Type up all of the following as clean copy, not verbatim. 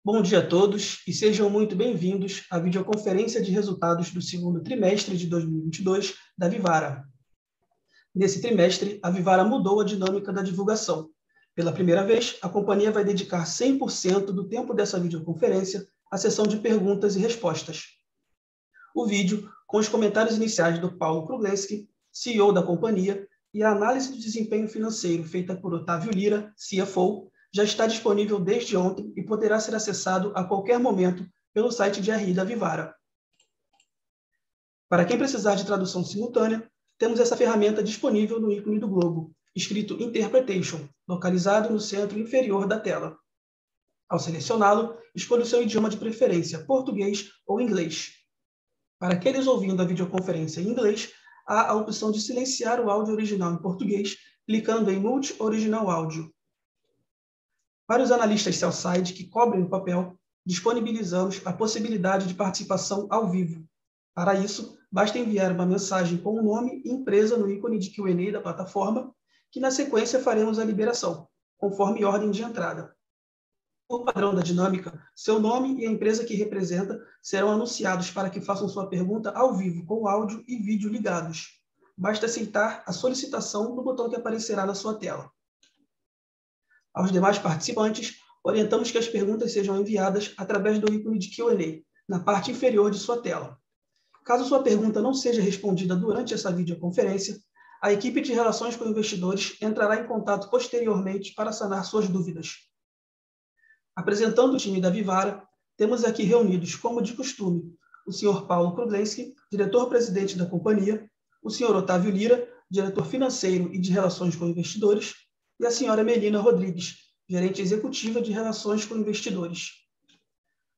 Bom dia a todos e sejam muito bem-vindos à videoconferência de resultados do segundo trimestre de 2022 da Vivara. Nesse trimestre, a Vivara mudou a dinâmica da divulgação. Pela primeira vez, a companhia vai dedicar 100% do tempo dessa videoconferência à sessão de perguntas e respostas. O vídeo, com os comentários iniciais do Paulo Kruglenski, CEO da companhia, e a análise do desempenho financeiro feita por Otávio Lyra, CFO, já está disponível desde ontem e poderá ser acessado a qualquer momento pelo site de RI da Vivara. Para quem precisar de tradução simultânea, temos essa ferramenta disponível no ícone do globo, escrito Interpretation, localizado no centro inferior da tela. Ao selecioná-lo, escolha o seu idioma de preferência, português ou inglês. Para aqueles ouvindo a videoconferência em inglês, há a opção de silenciar o áudio original em português, clicando em Mute Original Audio. Para os analistas sell-side que cobrem o papel, disponibilizamos a possibilidade de participação ao vivo. Para isso, basta enviar uma mensagem com o nome e empresa no ícone de Q&A da plataforma, que na sequência faremos a liberação, conforme ordem de entrada. Por padrão da dinâmica, seu nome e a empresa que representa serão anunciados para que façam sua pergunta ao vivo, com áudio e vídeo ligados. Basta aceitar a solicitação no botão que aparecerá na sua tela. Aos demais participantes, orientamos que as perguntas sejam enviadas através do ícone de Q&A, na parte inferior de sua tela. Caso sua pergunta não seja respondida durante essa videoconferência, a equipe de relações com investidores entrará em contato posteriormente para sanar suas dúvidas. Apresentando o time da Vivara, temos aqui reunidos, como de costume, o Sr. Paulo Kruglenski, diretor-presidente da companhia, o Sr. Otávio Lyra, diretor financeiro e de relações com investidores, e a Sra. Melina Rodrigues, gerente executiva de relações com investidores.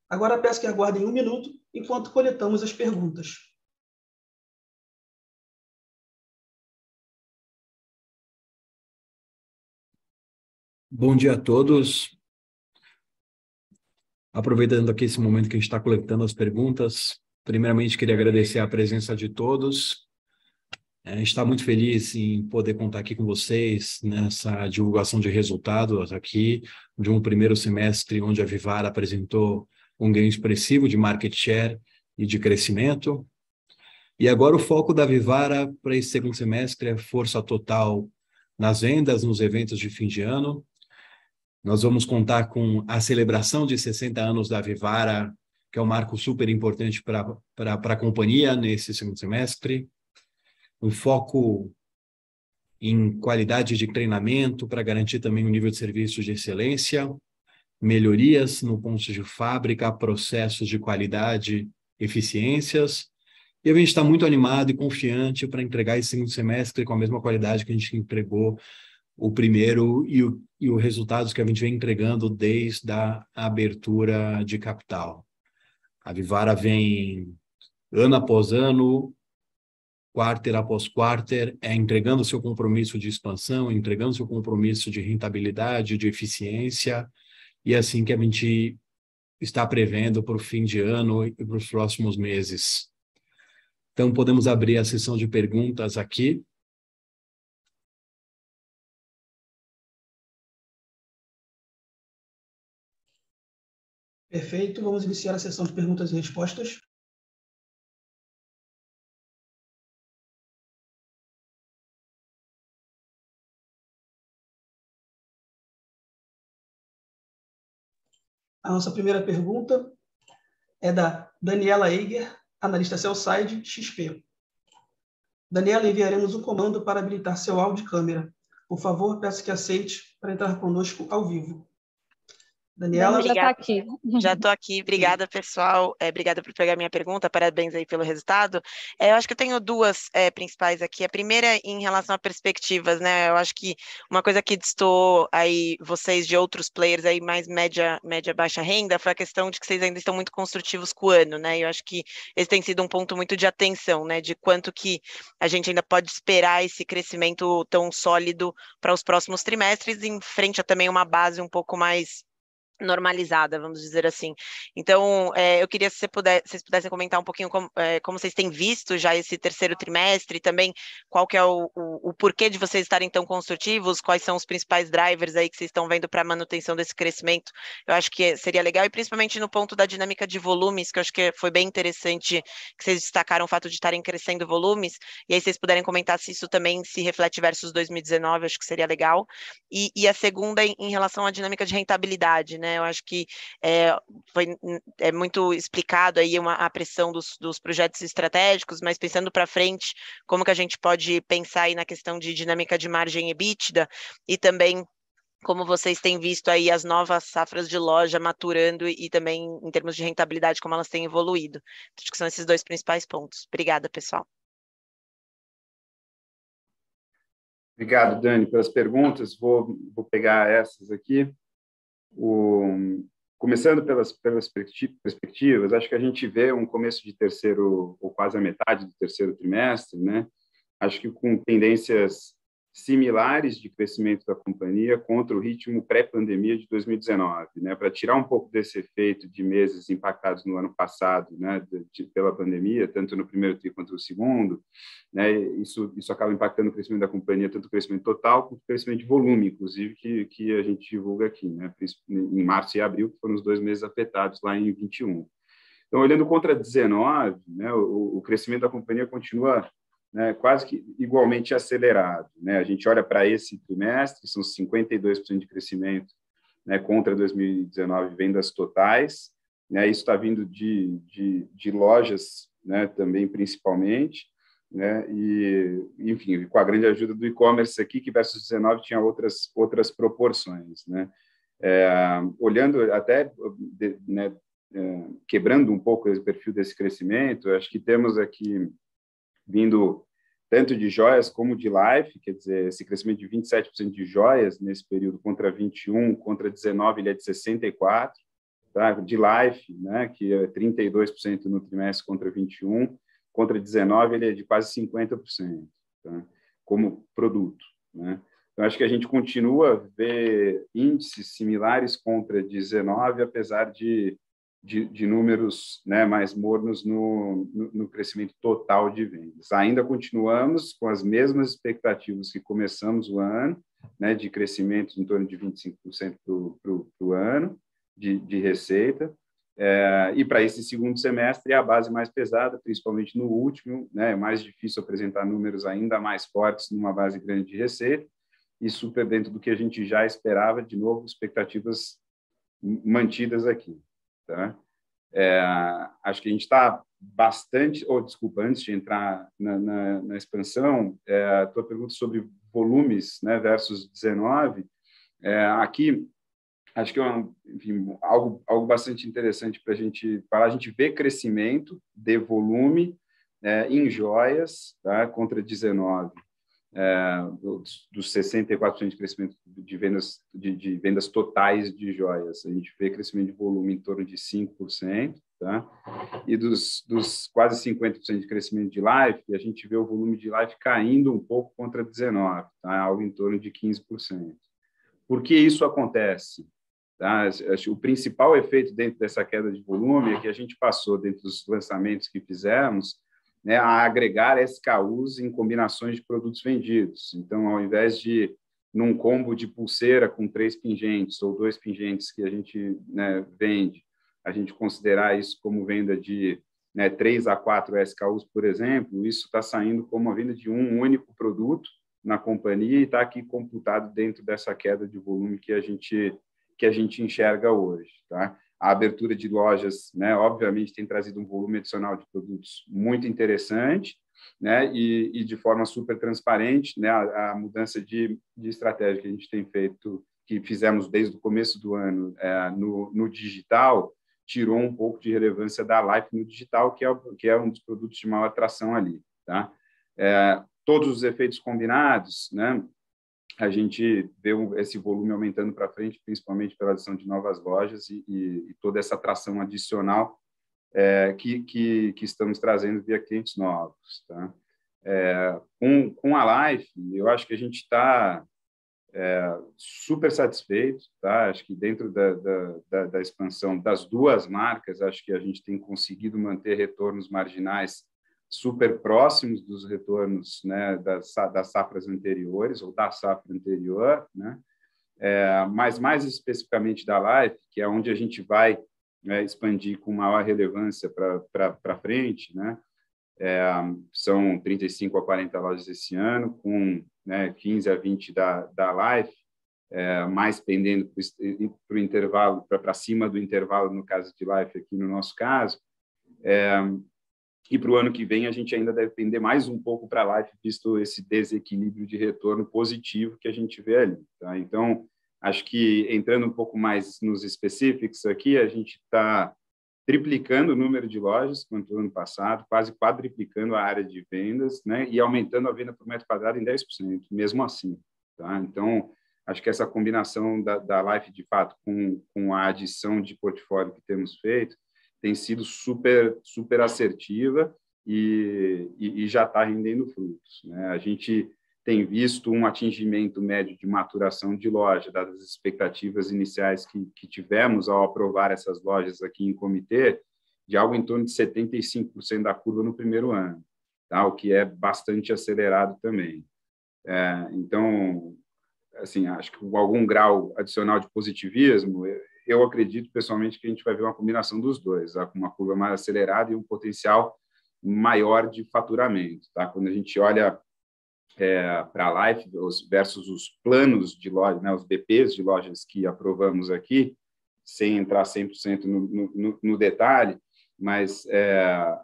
Agora peço que aguardem um minuto enquanto coletamos as perguntas. Bom dia a todos. Aproveitando aqui esse momento que a gente está coletando as perguntas, primeiramente queria agradecer a presença de todos. A gente está muito feliz em poder contar aqui com vocês nessa divulgação de resultados aqui de um primeiro semestre onde a Vivara apresentou um ganho expressivo de market share e de crescimento. E agora o foco da Vivara para esse segundo semestre é força total nas vendas, nos eventos de fim de ano. Nós vamos contar com a celebração de 60 anos da Vivara, que é um marco super importante para a companhia nesse segundo semestre. Um foco em qualidade de treinamento para garantir também um nível de serviço de excelência, melhorias no ponto de fábrica, processos de qualidade, eficiências. E a gente está muito animado e confiante para entregar esse segundo semestre com a mesma qualidade que a gente entregou o primeiro e os resultados que a gente vem entregando desde a abertura de capital. A Vivara vem, ano após ano, quarter após quarter, entregando seu compromisso de expansão, entregando seu compromisso de rentabilidade, de eficiência, e é assim que a gente está prevendo para o fim de ano e para os próximos meses. Então, podemos abrir a sessão de perguntas aqui. Perfeito, vamos iniciar a sessão de perguntas e respostas. A nossa primeira pergunta é da Daniela Eiger, analista sell-side XP. Daniela, enviaremos um comando para habilitar seu áudio e câmera. Por favor, peço que aceite para entrar conosco ao vivo. Daniela? Já está aqui. Já estou aqui. Obrigada, pessoal. Obrigada por pegar minha pergunta. Parabéns aí pelo resultado. Eu acho que eu tenho duas principais aqui. A primeira em relação a perspectivas, né? Eu acho que uma coisa que distou aí vocês de outros players aí mais média, baixa renda foi a questão de que vocês ainda estão muito construtivos com o ano, né? Eu acho que esse tem sido um ponto muito de atenção, né? De quanto que a gente ainda pode esperar esse crescimento tão sólido para os próximos trimestres, em frente a também uma base um pouco mais normalizada, vamos dizer assim. Então, eu queria se vocês pudessem comentar um pouquinho como vocês têm visto já esse terceiro trimestre, e também qual que é o porquê de vocês estarem tão construtivos, quais são os principais drivers aí que vocês estão vendo para a manutenção desse crescimento. Eu acho que seria legal, e principalmente no ponto da dinâmica de volumes, que eu acho que foi bem interessante que vocês destacaram o fato de estarem crescendo volumes, e aí vocês puderem comentar se isso também se reflete versus 2019, acho que seria legal. E a segunda em relação à dinâmica de rentabilidade, né? Eu acho que foi muito explicado aí a pressão dos projetos estratégicos, mas pensando para frente, como que a gente pode pensar aí na questão de dinâmica de margem EBITDA e também como vocês têm visto aí as novas safras de loja maturando e também em termos de rentabilidade, como elas têm evoluído. Acho que são esses dois principais pontos. Obrigada, pessoal. Obrigado, Dani, pelas perguntas. Vou pegar essas aqui. Começando pelas perspectivas, acho que a gente vê um começo de terceiro, ou quase a metade do terceiro trimestre, né? Acho que com tendências similares de crescimento da companhia contra o ritmo pré-pandemia de 2019, né? Para tirar um pouco desse efeito de meses impactados no ano passado, né? Pela pandemia, tanto no primeiro tri quanto no segundo, né? Isso acaba impactando o crescimento da companhia, tanto o crescimento total quanto o crescimento de volume, inclusive, que a gente divulga aqui, né? Em março e abril, que foram os 2 meses afetados lá em 21. Então, olhando contra 19, né? O crescimento da companhia continua, né, quase que igualmente acelerado, né? A gente olha para esse trimestre, são 52% de crescimento, né, contra 2019 vendas totais, né? Isso está vindo de lojas, né, também principalmente, né? E, enfim, com a grande ajuda do e-commerce aqui, que versus 19 tinha outras proporções, né? Olhando até, né, quebrando um pouco o perfil desse crescimento, acho que temos aqui vindo tanto de joias como de life, quer dizer, esse crescimento de 27% de joias nesse período contra 21, contra 19 ele é de 64%, tá? De life, né, que é 32% no trimestre contra 21, contra 19 ele é de quase 50%, tá? Como produto, né? Então, acho que a gente continua a ver índices similares contra 19, apesar de números, né, mais mornos no crescimento total de vendas. Ainda continuamos com as mesmas expectativas que começamos o ano, né, de crescimento em torno de 25% para o ano de receita, e para esse segundo semestre é a base mais pesada, principalmente no último, né, é mais difícil apresentar números ainda mais fortes numa base grande de receita, e super dentro do que a gente já esperava, de novo, expectativas mantidas aqui. Tá? Acho que a gente está bastante... desculpa, antes de entrar na expansão, a tua pergunta sobre volumes, né, versus 19, aqui, acho que é enfim, algo bastante interessante para a gente falar. A gente vê crescimento de volume em joias, tá, contra 19. Dos 64% de crescimento de vendas totais de joias. A gente vê crescimento de volume em torno de 5%, tá? E dos quase 50% de crescimento de life, a gente vê o volume de life caindo um pouco contra 19%, tá? Algo em torno de 15%. Por que isso acontece? Tá? O principal efeito dentro dessa queda de volume é que a gente passou, dentro dos lançamentos que fizemos, né, a agregar SKUs em combinações de produtos vendidos. Então, ao invés de, num combo de pulseira com 3 pingentes ou 2 pingentes que a gente, né, vende, a gente considerar isso como venda de, né, 3 a 4 SKUs, por exemplo, isso está saindo como a venda de um único produto na companhia e está aqui computado dentro dessa queda de volume que a gente enxerga hoje, tá? A abertura de lojas, né, obviamente, tem trazido um volume adicional de produtos muito interessante, né, e de forma super transparente, né, a mudança de estratégia que a gente tem feito, que fizemos desde o começo do ano no digital, tirou um pouco de relevância da Life no digital, que é um dos produtos de maior atração ali, tá? Todos os efeitos combinados, né, a gente vê esse volume aumentando para frente, principalmente pela adição de novas lojas e toda essa atração adicional que estamos trazendo via clientes novos. Tá? Com a Life, eu acho que a gente está super satisfeito, tá? Acho que dentro da expansão das duas marcas, acho que a gente tem conseguido manter retornos marginais super próximos dos retornos, né, das safras anteriores ou da safra anterior, né? Mas mais especificamente da Life, que é onde a gente vai, né, expandir com maior relevância para frente, né? São 35 a 40 lojas esse ano, com, né, 15 a 20 da Life, mais pendendo para o intervalo, para cima do intervalo, no caso de Life, aqui no nosso caso. E para o ano que vem a gente ainda deve pender mais um pouco para a Life, visto esse desequilíbrio de retorno positivo que a gente vê ali. Tá? Então, acho que, entrando um pouco mais nos específicos aqui, a gente está triplicando o número de lojas quanto o ano passado, quase quadriplicando a área de vendas, né? E aumentando a venda por metro quadrado em 10%, mesmo assim. Tá? Então, acho que essa combinação da Life, de fato, com a adição de portfólio que temos feito, tem sido super, super assertiva e já está rendendo frutos, né? A gente tem visto um atingimento médio de maturação de loja, dadas as expectativas iniciais que tivemos ao aprovar essas lojas aqui em comitê, de algo em torno de 75% da curva no primeiro ano, tá? O que é bastante acelerado também. Então, assim, acho que com algum grau adicional de positivismo, eu acredito pessoalmente que a gente vai ver uma combinação dos dois, tá? Com uma curva mais acelerada e um potencial maior de faturamento. Tá? Quando a gente olha para a Life versus os planos de loja, né, os BPs de lojas que aprovamos aqui, sem entrar 100% no detalhe, mas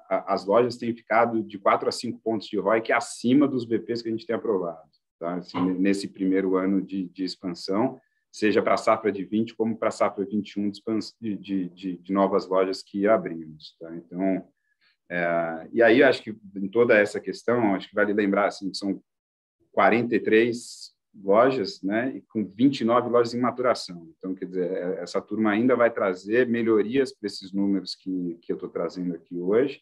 as lojas têm ficado de 4 a 5 pontos de ROI, que é acima dos BPs que a gente tem aprovado, tá? Assim, nesse primeiro ano de expansão, seja para a safra de 20 como para a safra 21 de novas lojas que abrimos. Tá? Então, e aí acho que em toda essa questão, acho que vale lembrar assim, que são 43 lojas, né, e com 29 lojas em maturação. Então, quer dizer, essa turma ainda vai trazer melhorias para esses números que eu estou trazendo aqui hoje,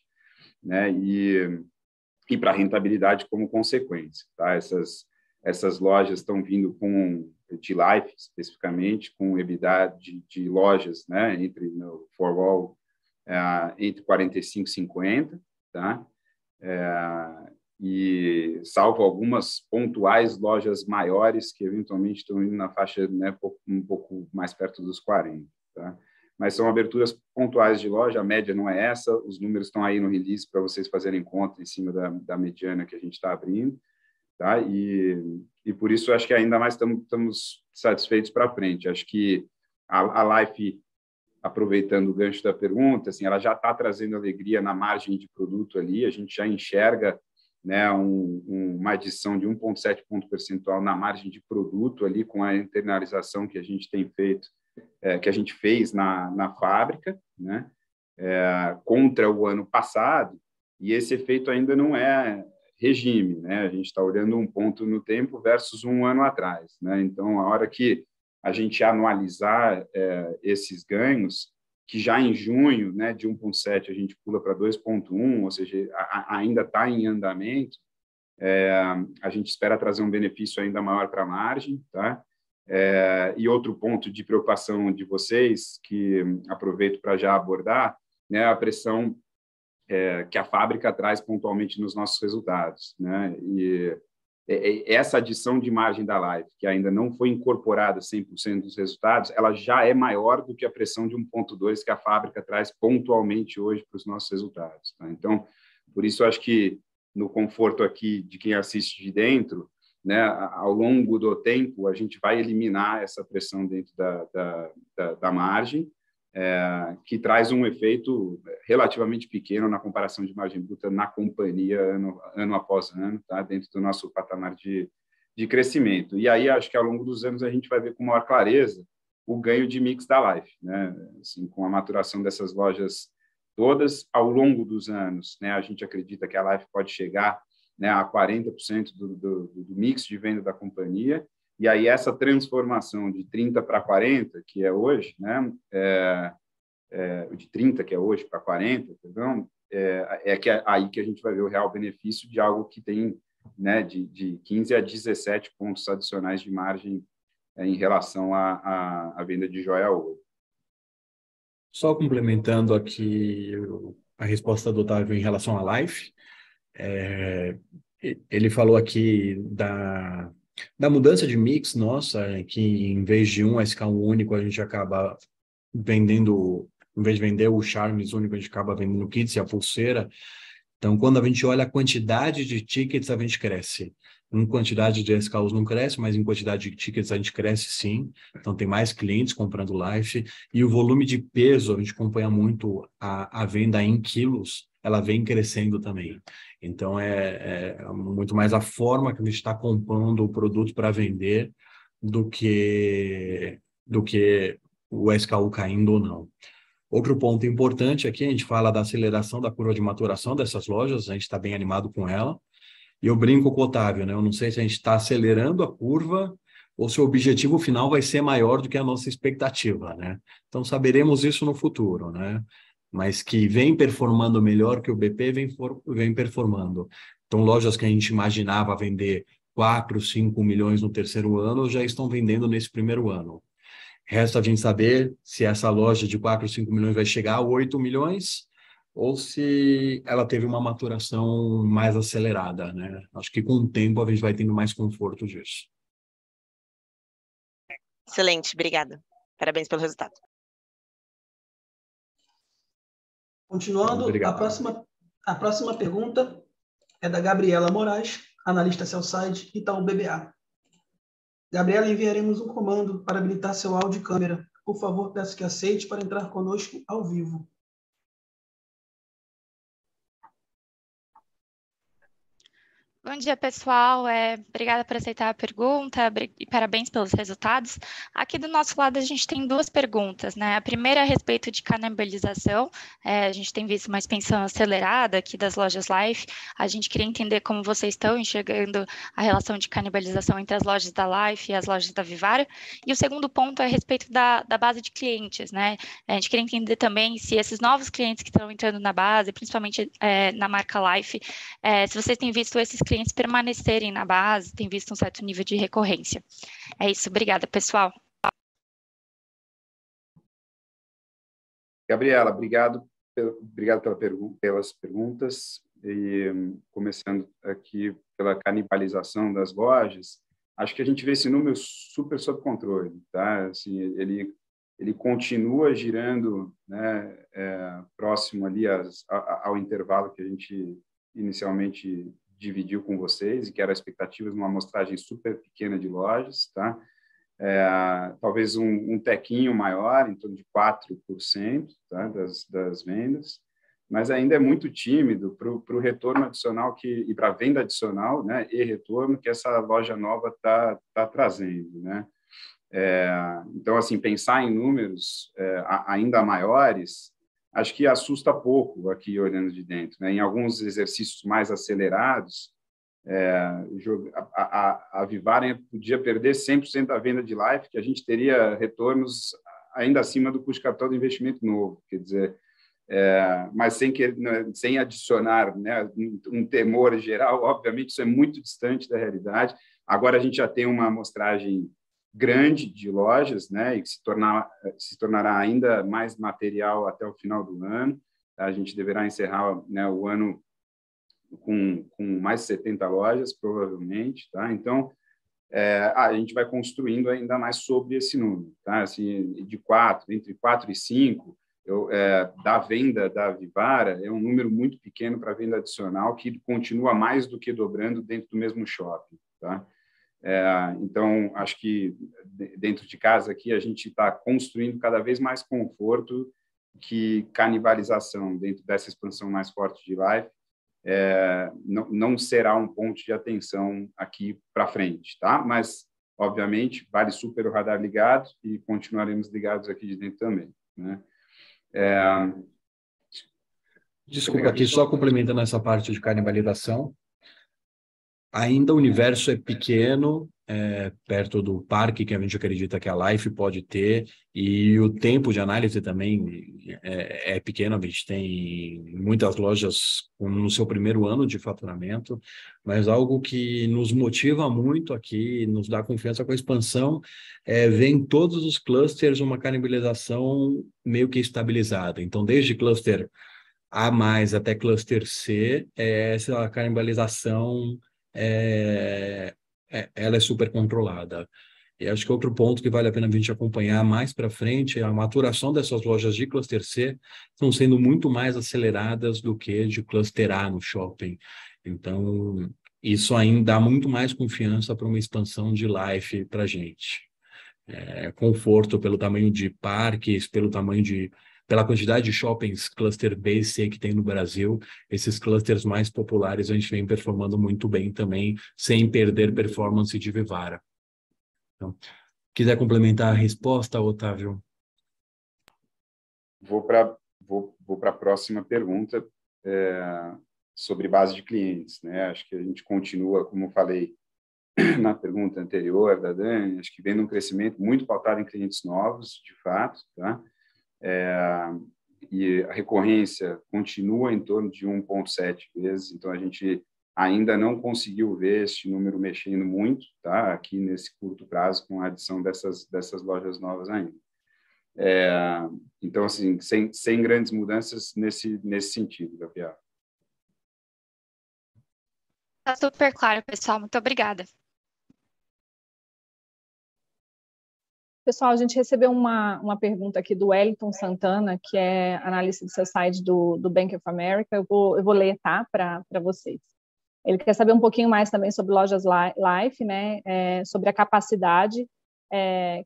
né, e para a rentabilidade como consequência. Tá? Essas lojas estão vindo com, de Life especificamente, com EBITDA de lojas, né, entre no four-wall, entre 45 e 50, tá? E salvo algumas pontuais lojas maiores que eventualmente estão indo na faixa, né, um pouco mais perto dos 40, tá? Mas são aberturas pontuais de loja, a média não é essa, os números estão aí no release para vocês fazerem conta em cima da mediana que a gente está abrindo, tá? E por isso acho que ainda mais estamos satisfeitos para frente. Acho que a Life, aproveitando o gancho da pergunta, assim, ela já está trazendo alegria na margem de produto ali, a gente já enxerga, né, uma adição de 1,7 ponto percentual na margem de produto ali com a internalização que a gente tem feito, que a gente fez na fábrica, né, contra o ano passado, e esse efeito ainda não é regime, né, a gente está olhando um ponto no tempo versus um ano atrás, né, então a hora que a gente anualizar esses ganhos, que já em junho, né, de 1,7 a gente pula para 2,1, ou seja, ainda está em andamento, a gente espera trazer um benefício ainda maior para a margem, tá? E outro ponto de preocupação de vocês, que aproveito para já abordar, né, a pressão que a fábrica traz pontualmente nos nossos resultados, né? E essa adição de margem da Life, que ainda não foi incorporada 100% dos resultados, ela já é maior do que a pressão de 1,2 que a fábrica traz pontualmente hoje para os nossos resultados. Tá? Então, por isso, eu acho que no conforto aqui de quem assiste de dentro, né, ao longo do tempo, a gente vai eliminar essa pressão dentro da margem, que traz um efeito relativamente pequeno na comparação de margem bruta na companhia ano após ano, tá? Dentro do nosso patamar de crescimento. E aí, acho que ao longo dos anos a gente vai ver com maior clareza o ganho de mix da Life, né? Assim, com a maturação dessas lojas todas ao longo dos anos, né? A gente acredita que a Life pode chegar, né, a 40% do mix de venda da companhia. E aí essa transformação de 30 para 40, que é hoje, né, de 30, que é hoje, para 40, perdão, aí que a gente vai ver o real benefício de algo que tem, né, de 15 a 17 pontos adicionais de margem em relação à venda de joia a ouro. Só complementando aqui a resposta do Otávio em relação à Life, ele falou aqui da mudança de mix nossa, que em vez de um SK1 único, a gente acaba vendendo, em vez de vender o Charmes único, a gente acaba vendendo o kits e a pulseira. Então, quando a gente olha a quantidade de tickets, a gente cresce. Em quantidade de SKUs não cresce, mas em quantidade de tickets a gente cresce sim. Então, tem mais clientes comprando Life. E o volume de peso, a gente acompanha muito a venda em quilos, ela vem crescendo também. Então, é muito mais a forma que a gente está comprando o produto para vender do que o SKU caindo ou não. Outro ponto importante aqui, a gente fala da aceleração da curva de maturação dessas lojas, a gente está bem animado com ela. E eu brinco com o Otávio, né? Eu não sei se a gente está acelerando a curva ou se o objetivo final vai ser maior do que a nossa expectativa, né? Então, saberemos isso no futuro, né? Mas que vem performando melhor que o BP, vem performando. Então, lojas que a gente imaginava vender 4, 5 milhões no terceiro ano, já estão vendendo nesse primeiro ano. Resta a gente saber se essa loja de 4, 5 milhões vai chegar a 8 milhões ou se ela teve uma maturação mais acelerada, né? Acho que com o tempo a gente vai tendo mais conforto disso. Excelente, obrigada. Parabéns pelo resultado. Continuando, a próxima pergunta é da Gabriela Moraes, analista Sell-Side Itaú BBA. Gabriela, enviaremos um comando para habilitar seu áudio e câmera. Por favor, peço que aceite para entrar conosco ao vivo. Bom dia, pessoal. Obrigada por aceitar a pergunta e parabéns pelos resultados. Aqui do nosso lado, a gente tem duas perguntas, né? A primeira é a respeito de canibalização. A gente tem visto uma expansão acelerada aqui das lojas Life. A gente queria entender como vocês estão enxergando a relação de canibalização entre as lojas da Life e as lojas da Vivara. E o segundo ponto é a respeito da base de clientes, né? A gente queria entender também se esses novos clientes que estão entrando na base, principalmente na marca Life, se vocês têm visto esses clientes permanecerem na base, tem visto um certo nível de recorrência. É isso, obrigada, pessoal. Gabriela, obrigado pelas perguntas. E começando aqui pela canibalização das lojas, acho que a gente vê esse número super sob controle, tá? Assim, ele continua girando, né, próximo ali ao intervalo que a gente inicialmente dividiu com vocês, e que era a expectativa de uma amostragem super pequena de lojas, tá? Talvez um tequinho maior, em torno de 4%, tá? das vendas, mas ainda é muito tímido para o retorno adicional e para a venda adicional, né? E retorno que essa loja nova está trazendo, né? Então, assim, pensar em números ainda maiores, acho que assusta pouco aqui olhando de dentro, né? Em alguns exercícios mais acelerados, a Vivara podia perder 100% da venda de Life, que a gente teria retornos ainda acima do custo capital do investimento novo, quer dizer, mas sem adicionar, né, um temor geral. Obviamente isso é muito distante da realidade. Agora a gente já tem uma amostragem grande de lojas, né, e que se tornará ainda mais material até o final do ano. A gente deverá encerrar, né, o ano com mais de 70 lojas, provavelmente, tá? Então, a gente vai construindo ainda mais sobre esse número, tá? Assim, entre 4 e 5, da venda da Vivara, é um número muito pequeno para venda adicional, que continua mais do que dobrando dentro do mesmo shopping, tá? Então, acho que dentro de casa aqui a gente está construindo cada vez mais conforto, que canibalização dentro dessa expansão mais forte de Life não será um ponto de atenção aqui para frente, tá? Mas, obviamente, vale super o radar ligado e continuaremos ligados aqui de dentro também, né? Desculpa, aqui só complementando essa parte de canibalização. Ainda o universo é pequeno, perto do parque que a gente acredita que a Life pode ter, e o tempo de análise também é pequeno, a gente tem muitas lojas no seu primeiro ano de faturamento, mas algo que nos motiva muito aqui, nos dá confiança com a expansão, é ver em todos os clusters uma canibalização meio que estabilizada. Então, desde cluster A+, até cluster C, essa canibalização ela é super controlada. E acho que outro ponto que vale a pena a gente acompanhar mais para frente é a maturação dessas lojas de cluster C estão sendo muito mais aceleradas do que de cluster A no shopping. Então, isso ainda dá muito mais confiança para uma expansão de Life para a gente. Conforto pelo tamanho de parques, pela quantidade de shoppings cluster B e C que tem no Brasil, esses clusters mais populares a gente vem performando muito bem também, sem perder performance de Vivara. Então, quiser complementar a resposta, Otávio? Vou para a próxima pergunta sobre base de clientes, né? Acho que a gente continua, como eu falei na pergunta anterior da Dani, acho que vem um crescimento muito pautado em clientes novos, de fato, tá? E a recorrência continua em torno de 1,7 vezes, então a gente ainda não conseguiu ver este número mexendo muito, tá? Aqui nesse curto prazo, com a adição dessas lojas novas ainda. Então, assim, sem grandes mudanças nesse sentido, Gabriel. Está super claro, pessoal. Muito obrigada. Pessoal, a gente recebeu uma pergunta aqui do Wellington Santana, que é analista do seu site do Bank of America. Eu vou ler, tá, para vocês. Ele quer saber um pouquinho mais também sobre lojas Life, né, sobre a capacidade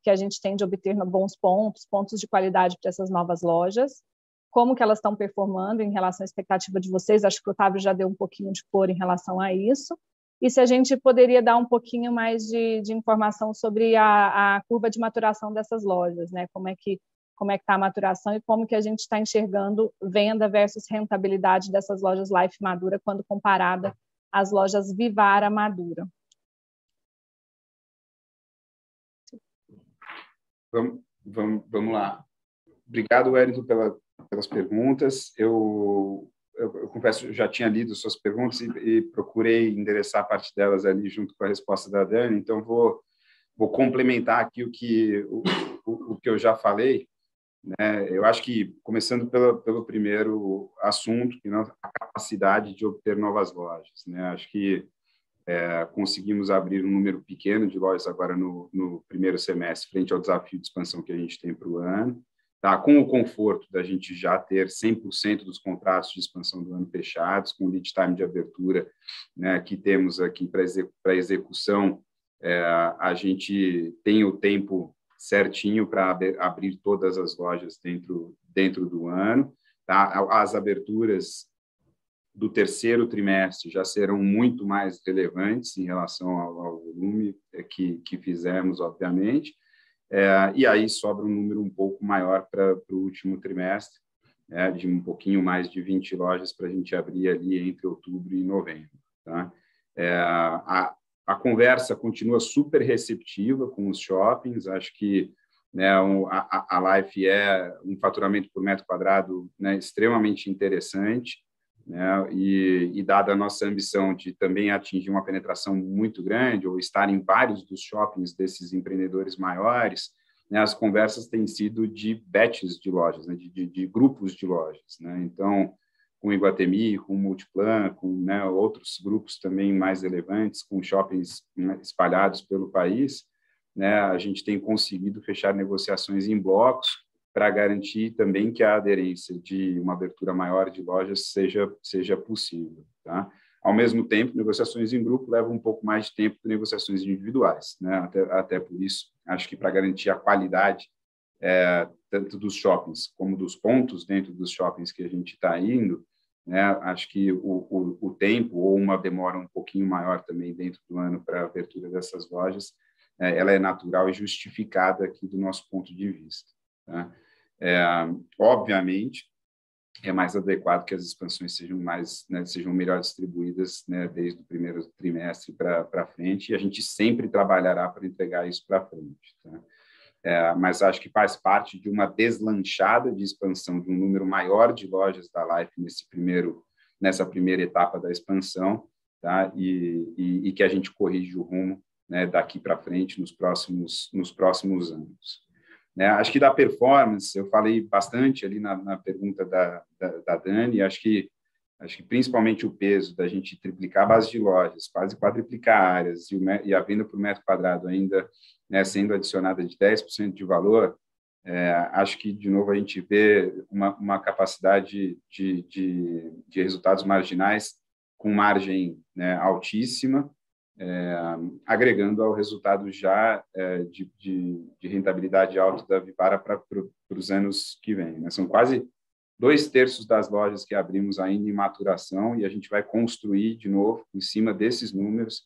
que a gente tem de obter bons pontos de qualidade para essas novas lojas, como que elas estão performando em relação à expectativa de vocês. Acho que o Otávio já deu um pouquinho de cor em relação a isso. E se a gente poderia dar um pouquinho mais de informação sobre a curva de maturação dessas lojas, né? Como é que está a maturação e como que a gente está enxergando venda versus rentabilidade dessas lojas Life madura quando comparada às lojas Vivara madura. Vamos lá. Obrigado, Wellington, pelas perguntas. Eu confesso, eu já tinha lido suas perguntas e procurei endereçar parte delas ali junto com a resposta da Dani, então vou complementar aqui o que eu já falei, né? Eu acho que, começando pelo primeiro assunto, que é a capacidade de obter novas lojas, né? Acho que conseguimos abrir um número pequeno de lojas agora no primeiro semestre, frente ao desafio de expansão que a gente tem para o ano. Tá, com o conforto da gente já ter 100% dos contratos de expansão do ano fechados, com o lead time de abertura, né, que temos aqui para execução, a gente tem o tempo certinho para abrir todas as lojas dentro do ano. Tá? As aberturas do terceiro trimestre já serão muito mais relevantes em relação ao volume que fizemos, obviamente. E aí sobra um número um pouco maior para o último trimestre, de um pouquinho mais de 20 lojas para a gente abrir ali entre outubro e novembro. Tá? A conversa continua super receptiva com os shoppings, acho que, né, a Life é um faturamento por metro quadrado, né, extremamente interessante, né, e dada a nossa ambição de também atingir uma penetração muito grande ou estar em vários dos shoppings desses empreendedores maiores, né, as conversas têm sido de batches de lojas, né, de grupos de lojas, né? Então, com Iguatemi, com Multiplan, com, né, outros grupos também mais relevantes, com shoppings, né, espalhados pelo país, né, a gente tem conseguido fechar negociações em blocos para garantir também que a aderência de uma abertura maior de lojas seja possível. Tá? Ao mesmo tempo, negociações em grupo levam um pouco mais de tempo que negociações individuais. Né? Até por isso, acho que para garantir a qualidade tanto dos shoppings como dos pontos dentro dos shoppings que a gente está indo, né? Acho que o tempo ou uma demora um pouquinho maior também dentro do ano para a abertura dessas lojas, ela é natural e justificada aqui do nosso ponto de vista. Tá? Obviamente, é mais adequado que as expansões sejam sejam melhor distribuídas, né, desde o primeiro trimestre para frente, e a gente sempre trabalhará para entregar isso para frente. Tá? mas acho que faz parte de uma deslanchada de expansão de um número maior de lojas da Life nessa primeira etapa da expansão, tá? E que a gente corrige o rumo, né, daqui para frente nos próximos anos. Né? Acho que da performance, eu falei bastante ali na pergunta da Dani, acho que principalmente o peso da gente triplicar a base de lojas, quase quadriplicar áreas, e a venda por metro quadrado ainda, né, sendo adicionada de 10% de valor, acho que, de novo, a gente vê uma capacidade de resultados marginais com margem, né, altíssima, agregando ao resultado já de rentabilidade alta da Vivara para os anos que vêm. Né? São quase 2/3 das lojas que abrimos ainda em maturação, e a gente vai construir de novo em cima desses números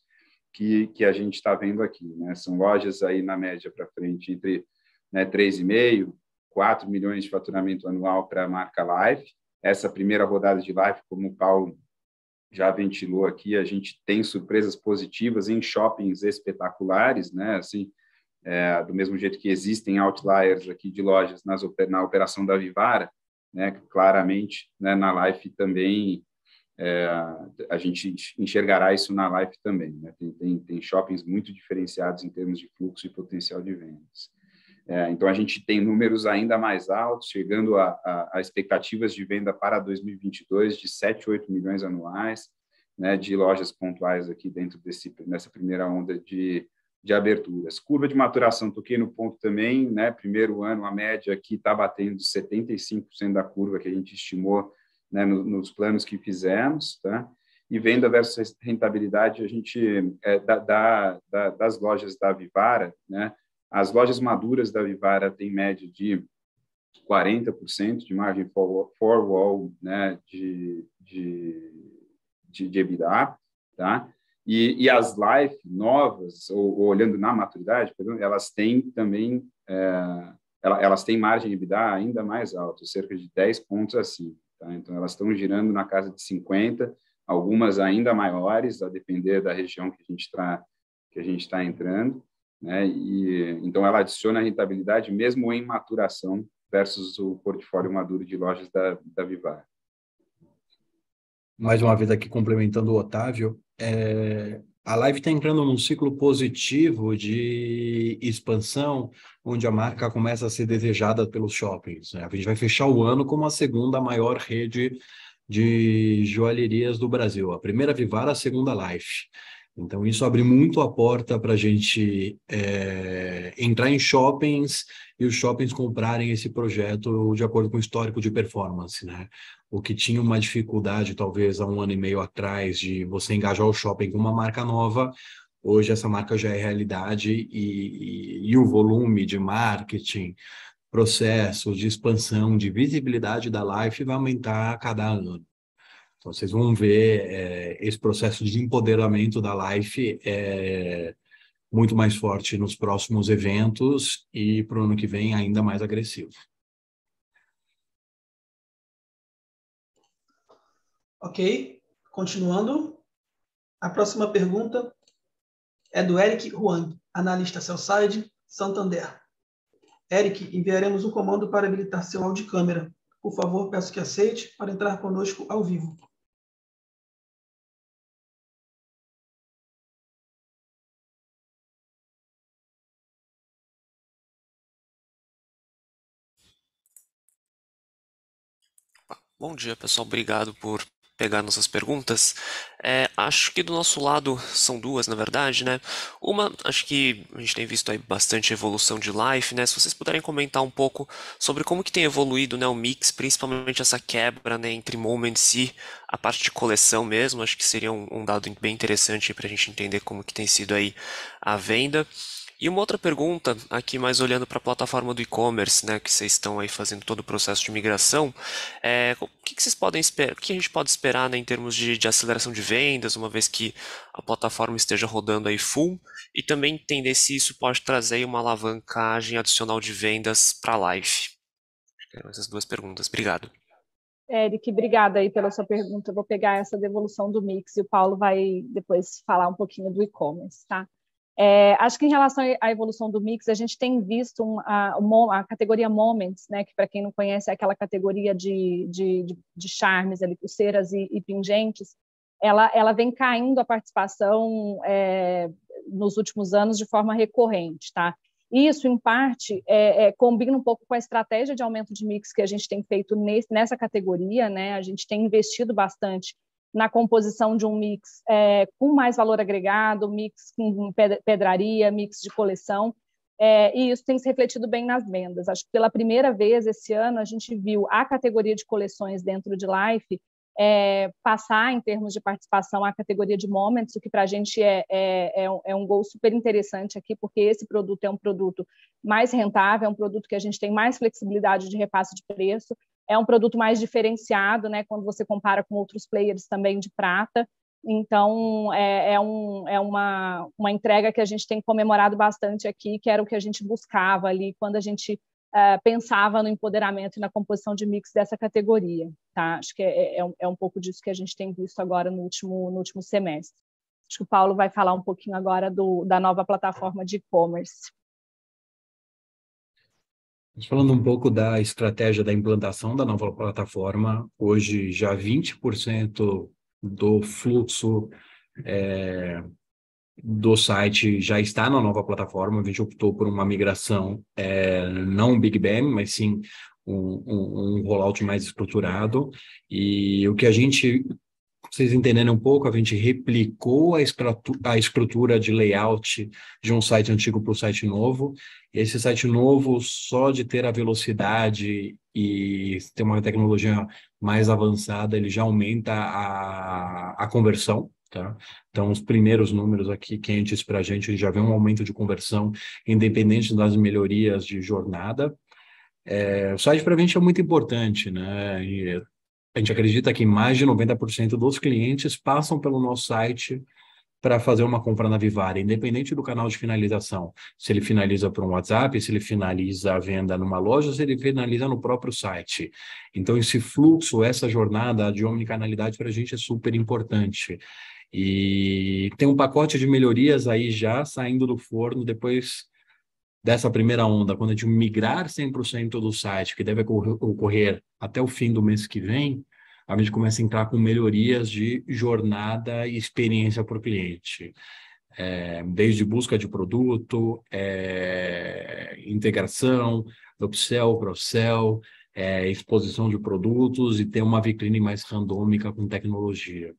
que a gente está vendo aqui. Né? São lojas aí, na média para frente, entre, né, 3,5, 4 milhões de faturamento anual para a marca Life. Essa primeira rodada de Life, como o Paulo já ventilou aqui, a gente tem surpresas positivas em shoppings espetaculares, né? Assim, do mesmo jeito que existem outliers aqui de lojas na operação da Vivara, né? Claramente, né, na Life também, a gente enxergará isso na Life também. Né? Tem shoppings muito diferenciados em termos de fluxo e potencial de vendas. Então, a gente tem números ainda mais altos, chegando a expectativas de venda para 2022 de 7, 8 milhões anuais, né, de lojas pontuais aqui dentro nessa primeira onda de aberturas. Curva de maturação, toquei no ponto também, né, primeiro ano, a média aqui está batendo 75% da curva que a gente estimou, né, nos planos que fizemos, tá? E venda versus rentabilidade, a gente, das lojas da Vivara, né, as lojas maduras da Vivara têm média de 40% de margem four-wall, né, de EBITDA, tá? E as Life novas, ou olhando na maturidade, elas têm também, elas têm margem EBITDA ainda mais alta, cerca de 10 pontos acima. Tá? Então, elas estão girando na casa de 50, algumas ainda maiores, a depender da região que a gente está entrando. Né? Então, ela adiciona rentabilidade mesmo em maturação versus o portfólio maduro de lojas da Vivara. Mais uma vez aqui complementando o Otávio, a Life está entrando num ciclo positivo de expansão, onde a marca começa a ser desejada pelos shoppings. Né? A gente vai fechar o ano como a segunda maior rede de joalherias do Brasil. A primeira Vivara, a segunda Life. Então, isso abre muito a porta para a gente entrar em shoppings e os shoppings comprarem esse projeto de acordo com o histórico de performance, né? O que tinha uma dificuldade, talvez, há 1 ano e meio atrás, de você engajar o shopping com uma marca nova, hoje essa marca já é realidade e o volume de marketing, processo de expansão, de visibilidade da Life vai aumentar a cada ano. Então, vocês vão ver esse processo de empoderamento da Life muito mais forte nos próximos eventos e para o ano que vem ainda mais agressivo. Ok, continuando. A próxima pergunta é do Eric Huang, analista sell-side, Santander. Eric, enviaremos um comando para habilitar seu áudio e câmera. Por favor, peço que aceite para entrar conosco ao vivo. Bom dia, pessoal. Obrigado por pegar nossas perguntas. Acho que do nosso lado são duas, na verdade, né? Uma, acho que a gente tem visto aí bastante evolução de Life, né? Se vocês puderem comentar um pouco sobre como que tem evoluído, né, o mix, principalmente essa quebra, né, entre Moments e a parte de coleção mesmo, acho que seria um dado bem interessante para a gente entender como que tem sido aí a venda. E uma outra pergunta, aqui mais olhando para a plataforma do e-commerce, né, que vocês estão aí fazendo todo o processo de migração, o que vocês podem esperar, o que a gente pode esperar, né, em termos de aceleração de vendas, uma vez que a plataforma esteja rodando aí full, e também entender se isso pode trazer aí uma alavancagem adicional de vendas para a Life. Essas duas perguntas. Obrigado. Eric, obrigada aí pela sua pergunta. Eu vou pegar essa devolução do mix e o Paulo vai depois falar um pouquinho do e-commerce, tá? Acho que em relação à evolução do mix, a gente tem visto a categoria Moments, né, que para quem não conhece é aquela categoria de charmes, ali, pulseiras e pingentes, ela vem caindo a participação nos últimos anos de forma recorrente, tá? Isso, em parte, combina um pouco com a estratégia de aumento de mix que a gente tem feito nessa categoria, né? A gente tem investido bastante na composição de um mix com mais valor agregado, mix com pedraria, mix de coleção, e isso tem se refletido bem nas vendas. Acho que pela primeira vez esse ano a gente viu a categoria de coleções dentro de Life passar, em termos de participação, a categoria de Moments, o que para a gente é um gol super interessante aqui, porque esse produto é um produto mais rentável, é um produto que a gente tem mais flexibilidade de repasse de preço, é um produto mais diferenciado, né, quando você compara com outros players também de prata. Então, uma entrega que a gente tem comemorado bastante aqui, que era o que a gente buscava ali quando a gente pensava no empoderamento e na composição de mix dessa categoria. Tá? Acho que é um pouco disso que a gente tem visto agora no último semestre. Acho que o Paulo vai falar um pouquinho agora da nova plataforma de e-commerce. Falando um pouco da estratégia da implantação da nova plataforma, hoje já 20% do fluxo do site já está na nova plataforma. A gente optou por uma migração, não um Big Bang, mas sim um rollout mais estruturado. E o que a gente, vocês entenderem um pouco, a gente replicou a estrutura de layout de um site antigo para o site novo. Esse site novo, só de ter a velocidade e ter uma tecnologia mais avançada, ele já aumenta a conversão. Tá? Então, os primeiros números aqui quentes para a gente já vê um aumento de conversão, independente das melhorias de jornada. O site para a gente é muito importante, né? E a gente acredita que mais de 90% dos clientes passam pelo nosso site para fazer uma compra na Vivara, independente do canal de finalização. Se ele finaliza por um WhatsApp, se ele finaliza a venda numa loja, se ele finaliza no próprio site. Então, esse fluxo, essa jornada de omnicanalidade para a gente é super importante. E tem um pacote de melhorias aí já saindo do forno depois dessa primeira onda, quando a gente migrar 100% do site, que deve ocorrer até o fim do mês que vem, a gente começa a entrar com melhorias de jornada e experiência para o cliente. Desde busca de produto, integração, upsell, cross-sell, exposição de produtos e ter uma vitrine mais randômica com tecnologia.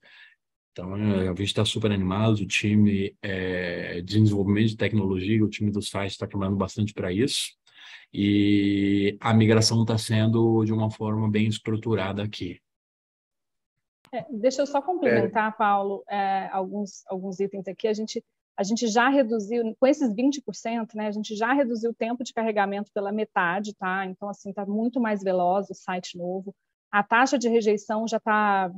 Então, a gente está super animado, o time de desenvolvimento de tecnologia, o time do site está trabalhando bastante para isso, e a migração está sendo de uma forma bem estruturada aqui. Deixa eu só complementar, Paulo, alguns itens aqui. A gente já reduziu, com esses 20%, né, a gente já reduziu o tempo de carregamento pela metade, tá? Então, assim, está muito mais veloz o site novo. A taxa de rejeição já está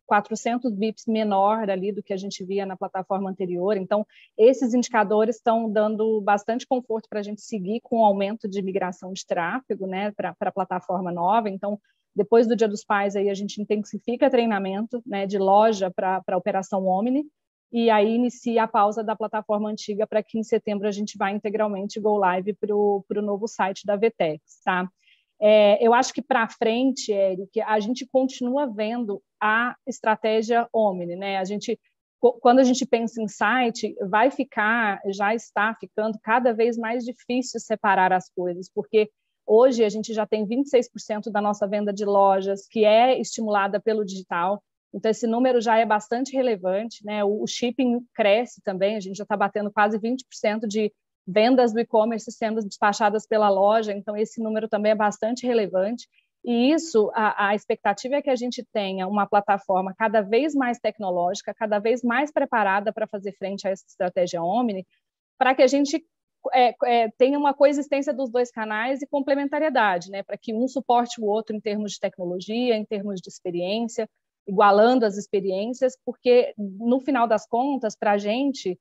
400 bips menor ali do que a gente via na plataforma anterior. Então, esses indicadores estão dando bastante conforto para a gente seguir com o aumento de migração de tráfego, né, para a plataforma nova. Então, depois do Dia dos Pais, aí a gente intensifica treinamento, né, de loja para a operação Omni, e aí inicia a pausa da plataforma antiga para que em setembro a gente vá integralmente go live para o novo site da VTEX, tá? Eu acho que para frente, Eric, a gente continua vendo a estratégia Omni, né? Quando a gente pensa em site, já está ficando cada vez mais difícil separar as coisas, porque hoje a gente já tem 26% da nossa venda de lojas que é estimulada pelo digital, então esse número já é bastante relevante, né? O shipping cresce também, a gente já está batendo quase 20% de vendas do e-commerce sendo despachadas pela loja, então esse número também é bastante relevante, e isso, a expectativa é que a gente tenha uma plataforma cada vez mais tecnológica, cada vez mais preparada para fazer frente a essa estratégia Omni, para que a gente tenha uma coexistência dos dois canais e complementariedade, né? Para que um suporte o outro em termos de tecnologia, em termos de experiência, igualando as experiências, porque no final das contas, para a gente,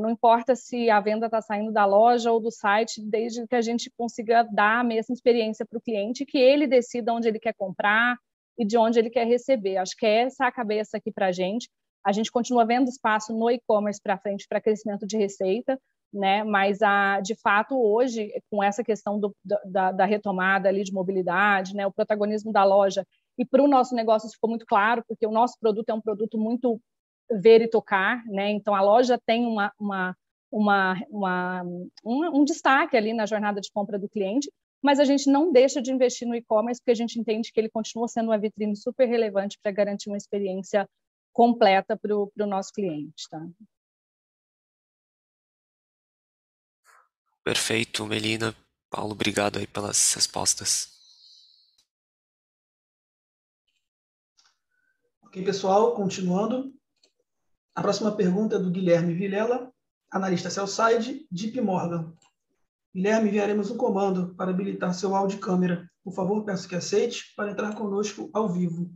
não importa se a venda está saindo da loja ou do site, desde que a gente consiga dar a mesma experiência para o cliente, que ele decida onde ele quer comprar e de onde ele quer receber. Acho que essa é a cabeça aqui para a gente. A gente continua vendo espaço no e-commerce para frente para crescimento de receita, né? Mas de fato hoje, com essa questão da retomada ali de mobilidade, né? O protagonismo da loja, e para o nosso negócio isso ficou muito claro, porque o nosso produto é um produto muito ver e tocar, né? Então a loja tem um destaque ali na jornada de compra do cliente, mas a gente não deixa de investir no e-commerce, porque a gente entende que ele continua sendo uma vitrine super relevante para garantir uma experiência completa para o nosso cliente, tá? Perfeito, Melina. Paulo, obrigado aí pelas respostas. Ok, pessoal, continuando. A próxima pergunta é do Guilherme Vilela, analista sell-side, JP Morgan. Guilherme, enviaremos um comando para habilitar seu áudio e câmera. Por favor, peço que aceite para entrar conosco ao vivo.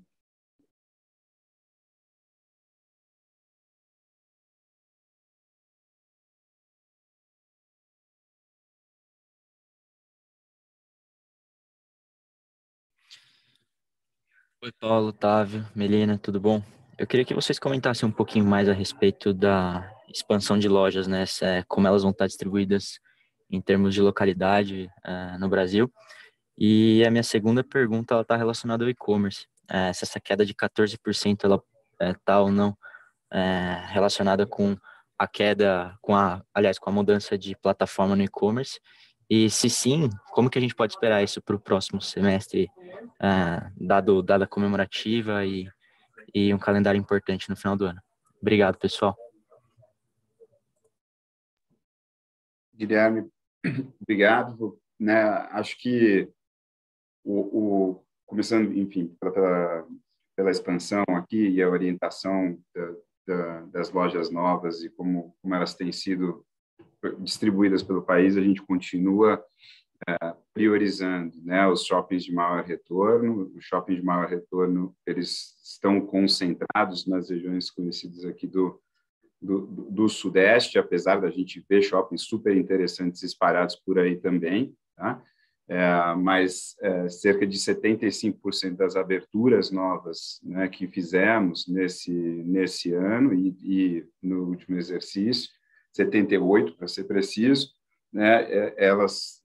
Oi, Paulo, Otávio, Melina, tudo bom? Eu queria que vocês comentassem um pouquinho mais a respeito da expansão de lojas, né? Como elas vão estar distribuídas em termos de localidade no Brasil. E a minha segunda pergunta está relacionada ao e-commerce. Se essa queda de 14% ela está ou não relacionada com a queda, aliás, com a mudança de plataforma no e-commerce. E se sim, como que a gente pode esperar isso para o próximo semestre, dada a comemorativa e um calendário importante no final do ano? Obrigado, pessoal. Guilherme, obrigado. Né, acho que começando, enfim, pela expansão aqui e a orientação das lojas novas e como elas têm sido distribuídas pelo país, a gente continua priorizando, né, os shoppings de maior retorno. Os shoppings de maior retorno, eles estão concentrados nas regiões conhecidas aqui do Sudeste, apesar da gente ver shoppings super interessantes espalhados por aí também, tá? Mas cerca de 75% das aberturas novas, né, que fizemos nesse ano e no último exercício, 78% para ser preciso, né, elas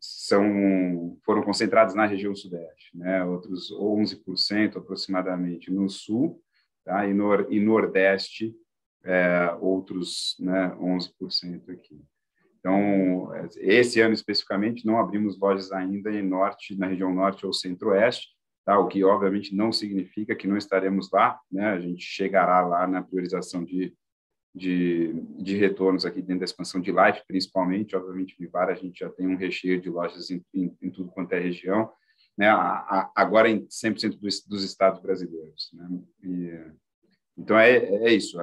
foram concentradas na região Sudeste, né, outros 11% aproximadamente no Sul, tá, e Nordeste, outros, né, 11% aqui. Então, esse ano especificamente, não abrimos lojas ainda na região Norte ou Centro-Oeste, tá? O que obviamente não significa que não estaremos lá, né? A gente chegará lá na priorização de retornos aqui dentro da expansão de Life, principalmente. Obviamente, Vivara, a gente já tem um recheio de lojas em tudo quanto é região, né? Agora em 100% dos estados brasileiros, né? Então, é isso,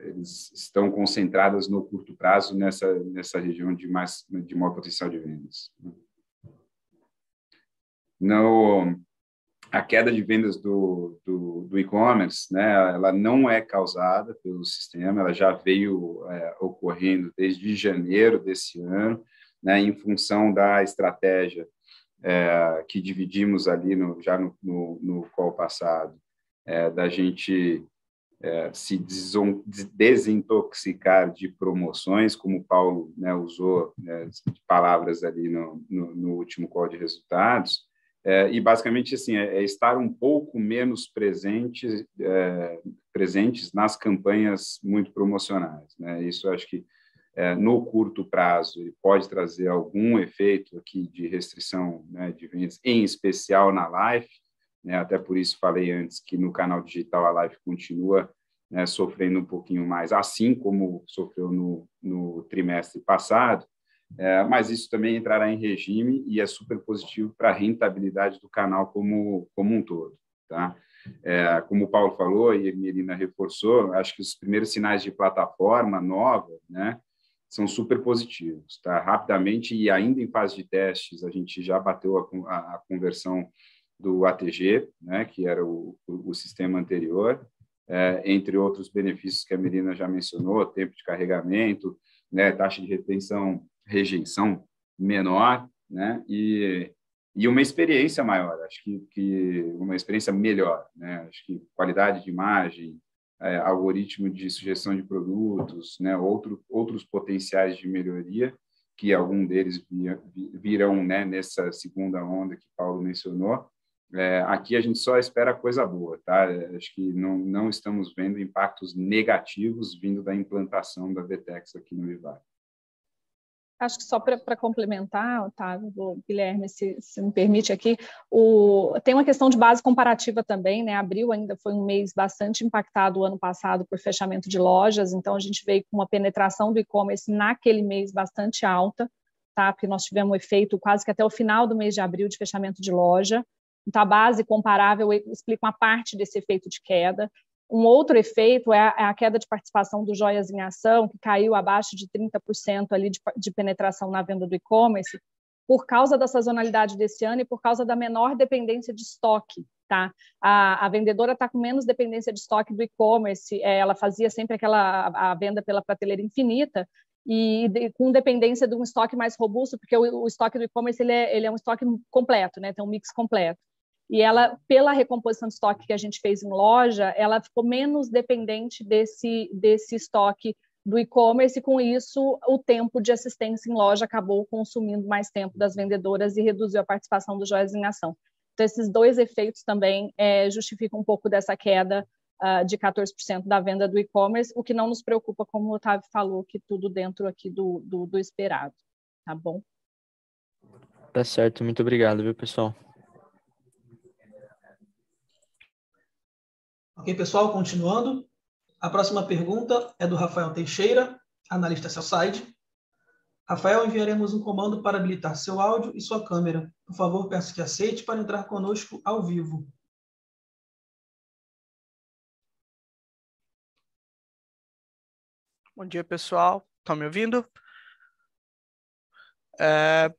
eles estão concentradas no curto prazo nessa região de maior potencial de vendas. A queda de vendas do e-commerce, né, ela não é causada pelo sistema, ela já veio ocorrendo desde janeiro desse ano, né, em função da estratégia que dividimos ali já no call passado, da gente se desintoxicar de promoções, como o Paulo, né, usou, né, de palavras ali no último call de resultados, e basicamente assim, estar um pouco menos presentes nas campanhas muito promocionais, né? Isso eu acho que no curto prazo ele pode trazer algum efeito aqui de restrição, né, de vendas, em especial na Life, né? Até por isso falei antes que no canal digital a Life continua, né, sofrendo um pouquinho mais, assim como sofreu no trimestre passado, mas isso também entrará em regime e é super positivo para a rentabilidade do canal como um todo, tá? Como o Paulo falou e a Melina reforçou, acho que os primeiros sinais de plataforma nova, né, são super positivos, tá? Rapidamente e ainda em fase de testes, a gente já bateu a conversão do ATG, né, que era o sistema anterior, entre outros benefícios que a Melina já mencionou, tempo de carregamento, né, taxa de rejeição menor, né, e uma experiência maior, acho que uma experiência melhor, né, acho que qualidade de imagem, algoritmo de sugestão de produtos, né, outros potenciais de melhoria, que algum deles virão, né, nessa segunda onda que Paulo mencionou. Aqui a gente só espera coisa boa, tá? Acho que não estamos vendo impactos negativos vindo da implantação da VTEX aqui no Vivara. Acho que só para complementar, Otávio, Guilherme, se me permite aqui, tem uma questão de base comparativa também, né? Abril ainda foi um mês bastante impactado o ano passado por fechamento de lojas, então a gente veio com uma penetração do e-commerce naquele mês bastante alta, tá? Porque nós tivemos um efeito quase que até o final do mês de abril de fechamento de loja. Então, a base comparável explica uma parte desse efeito de queda. Um outro efeito é a queda de participação do Joias em Ação, que caiu abaixo de 30% ali de penetração na venda do e-commerce, por causa da sazonalidade desse ano e por causa da menor dependência de estoque. Tá? A vendedora está com menos dependência de estoque do e-commerce, ela fazia sempre a venda pela prateleira infinita, e com dependência de um estoque mais robusto, porque o estoque do e-commerce ele é um estoque completo, né? Tem um mix completo. E ela, pela recomposição de estoque que a gente fez em loja, ela ficou menos dependente desse estoque do e-commerce, e com isso o tempo de assistência em loja acabou consumindo mais tempo das vendedoras e reduziu a participação dos Joias em Ação. Então, esses dois efeitos também justificam um pouco dessa queda de 14% da venda do e-commerce, o que não nos preocupa, como o Otávio falou, que tudo dentro aqui do esperado. Tá bom? Tá certo, muito obrigado, viu, pessoal? Ok, pessoal, continuando. A próxima pergunta é do Rafael Teixeira, analista sell-side. Rafael, enviaremos um comando para habilitar seu áudio e sua câmera. Por favor, peço que aceite para entrar conosco ao vivo. Bom dia, pessoal. Estão me ouvindo?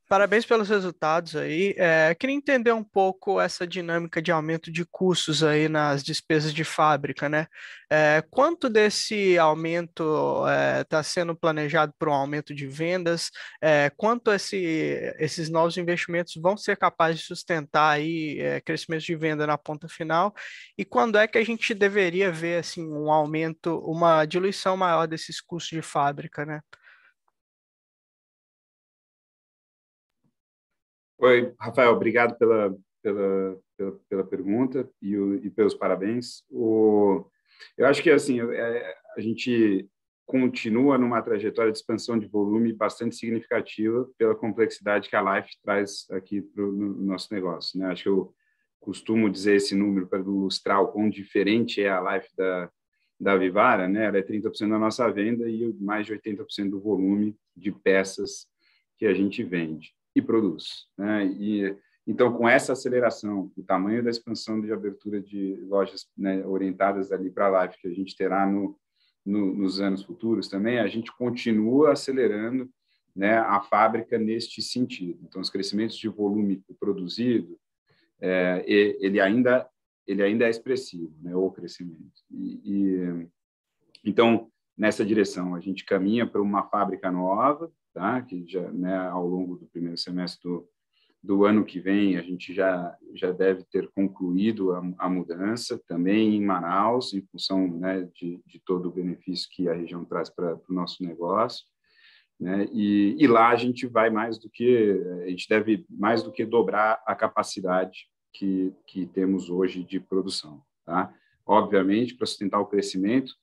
Parabéns pelos resultados aí. Queria entender um pouco essa dinâmica de aumento de custos aí nas despesas de fábrica, né? Quanto desse aumento está sendo planejado para um aumento de vendas? Quanto esses novos investimentos vão ser capazes de sustentar aí crescimento de venda na ponta final? E quando é que a gente deveria ver assim um aumento, uma diluição maior desses custos de fábrica, né? Oi, Rafael, obrigado pela pergunta e pelos parabéns. Eu acho que assim a gente continua numa trajetória de expansão de volume bastante significativa pela complexidade que a Life traz aqui para o nosso negócio, né? Acho que eu costumo dizer esse número para ilustrar o quão diferente é a Life da Vivara, né? Ela é 30% da nossa venda e mais de 80% do volume de peças que a gente vende e produz, né? Então, com essa aceleração, o tamanho da expansão de abertura de lojas, né, orientadas ali para a Life, que a gente terá nos anos futuros também, a gente continua acelerando, né, a fábrica neste sentido. Então, os crescimentos de volume produzido, ele ainda é expressivo, né, o crescimento. Então, nessa direção, a gente caminha para uma fábrica nova, tá? Que já, né, ao longo do primeiro semestre do ano que vem, a gente já deve ter concluído a mudança, também em Manaus, em função, né, de todo o benefício que a região traz para o nosso negócio, né? E lá a gente deve mais do que dobrar a capacidade que temos hoje de produção, tá? Obviamente, para sustentar o crescimento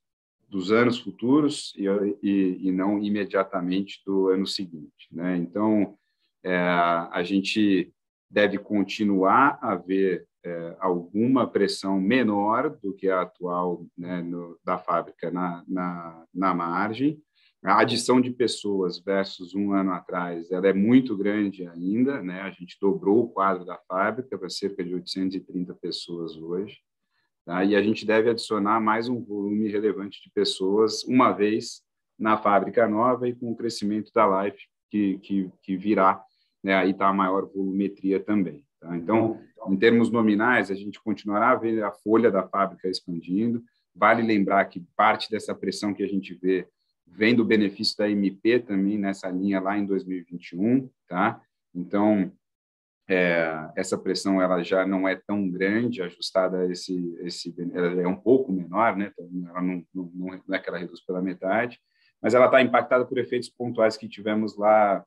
dos anos futuros e não imediatamente do ano seguinte, né? Então, a gente deve continuar a ver alguma pressão menor do que a atual, né, da fábrica na margem. A adição de pessoas versus um ano atrás, ela é muito grande ainda, né? A gente dobrou o quadro da fábrica para cerca de 830 pessoas hoje. Tá? E a gente deve adicionar mais um volume relevante de pessoas uma vez na fábrica nova e com o crescimento da Life que virá, né? Aí está a maior volumetria também. Tá? Então, em termos nominais, a gente continuará a ver a folha da fábrica expandindo. Vale lembrar que parte dessa pressão que a gente vê vem do benefício da MP também nessa linha lá em 2021. Tá? Então, essa pressão ela já não é tão grande, ajustada a ela é um pouco menor, né? Ela não é que ela reduz pela metade, mas ela está impactada por efeitos pontuais que tivemos lá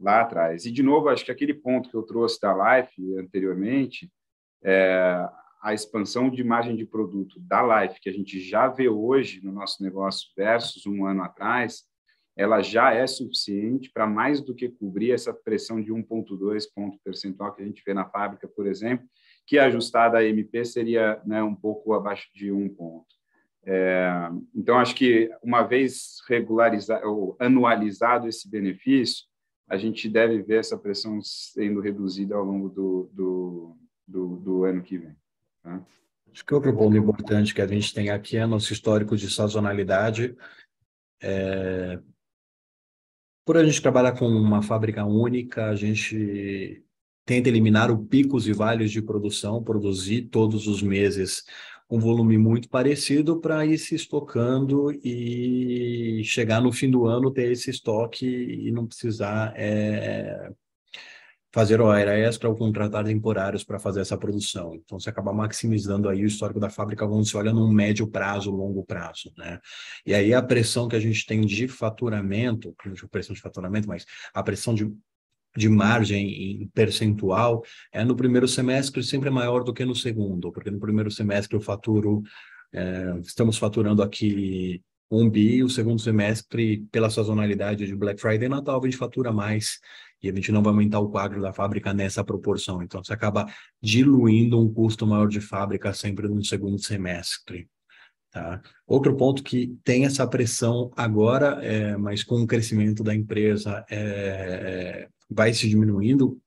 atrás. E, de novo, acho que aquele ponto que eu trouxe da Life anteriormente, a expansão de margem de produto da Life, que a gente já vê hoje no nosso negócio versus um ano atrás, ela já é suficiente para mais do que cobrir essa pressão de 1,2 ponto percentual que a gente vê na fábrica, por exemplo, que ajustada a MP seria, né, um pouco abaixo de 1 ponto. Então, acho que uma vez regularizado ou anualizado esse benefício, a gente deve ver essa pressão sendo reduzida ao longo do ano que vem. Tá? Acho que outro ponto importante que a gente tem aqui é nosso histórico de sazonalidade. Por a gente trabalhar com uma fábrica única, a gente tenta eliminar os picos e vales de produção, produzir todos os meses um volume muito parecido para ir se estocando e chegar no fim do ano ter esse estoque e não precisar fazer hora extra ou contratar temporários para fazer essa produção. Então, você acaba maximizando aí o histórico da fábrica quando você olha num médio prazo, longo prazo, né? E aí a pressão que a gente tem de faturamento, mas a pressão de margem em percentual no primeiro semestre sempre é maior do que no segundo, porque no primeiro semestre eu faturo, estamos faturando aqui 1 bi, o segundo semestre, pela sazonalidade de Black Friday e Natal, a gente fatura mais e a gente não vai aumentar o quadro da fábrica nessa proporção. Então, você acaba diluindo um custo maior de fábrica sempre no segundo semestre. Tá? Outro ponto que tem essa pressão agora, mas com o crescimento da empresa vai se diminuindo,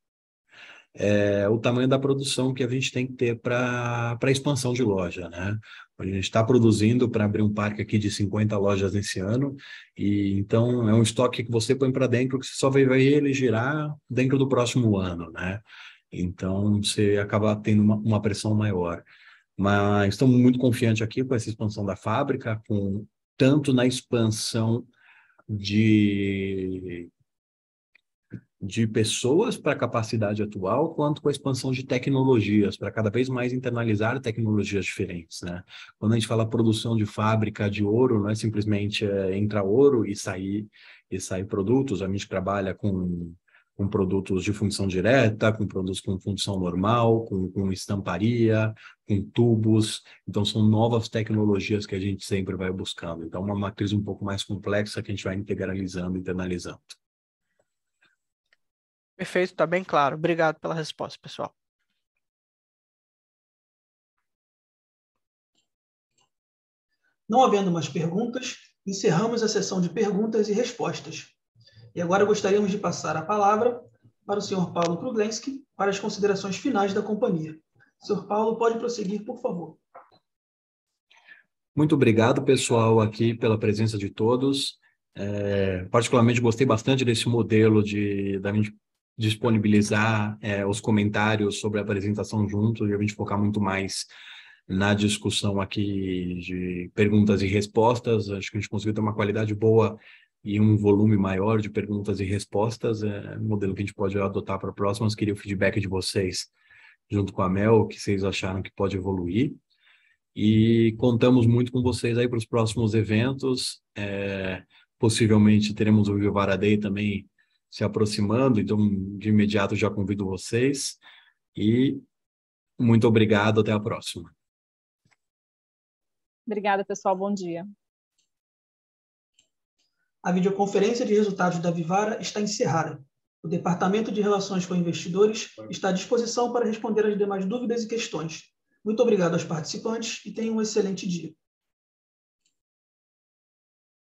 o tamanho da produção que a gente tem que ter para a expansão de loja, né? A gente está produzindo para abrir um parque aqui de 50 lojas nesse ano, e então é um estoque que você põe para dentro que você só vai ver ele girar dentro do próximo ano, né? Então você acaba tendo uma pressão maior. Mas estamos muito confiantes aqui com essa expansão da fábrica, tanto na expansão de pessoas para a capacidade atual, quanto com a expansão de tecnologias, para cada vez mais internalizar tecnologias diferentes, né? Quando a gente fala produção de fábrica de ouro, não é simplesmente entrar ouro e sair produtos. A gente trabalha com produtos de função direta, com produtos com função normal, com estamparia, com tubos. Então, são novas tecnologias que a gente sempre vai buscando. Então, uma matriz um pouco mais complexa que a gente vai integralizando, internalizando. Perfeito, está bem claro. Obrigado pela resposta, pessoal. Não havendo mais perguntas, encerramos a sessão de perguntas e respostas. E agora gostaríamos de passar a palavra para o senhor Paulo Kruglenski para as considerações finais da companhia. Senhor Paulo, pode prosseguir, por favor. Muito obrigado, pessoal, aqui pela presença de todos. Particularmente gostei bastante desse modelo da gente disponibilizar os comentários sobre a apresentação juntos e a gente focar muito mais na discussão aqui de perguntas e respostas. Acho que a gente conseguiu ter uma qualidade boa e um volume maior de perguntas e respostas. Um modelo que a gente pode adotar para próximas. Queria o feedback de vocês junto com a Mel, o que vocês acharam que pode evoluir. E contamos muito com vocês aí para os próximos eventos. Possivelmente teremos o Vivara Day também se aproximando, então de imediato já convido vocês e muito obrigado, até a próxima. Obrigada, pessoal, bom dia. A videoconferência de resultados da Vivara está encerrada. O Departamento de Relações com Investidores está à disposição para responder as demais dúvidas e questões. Muito obrigado aos participantes e tenham um excelente dia.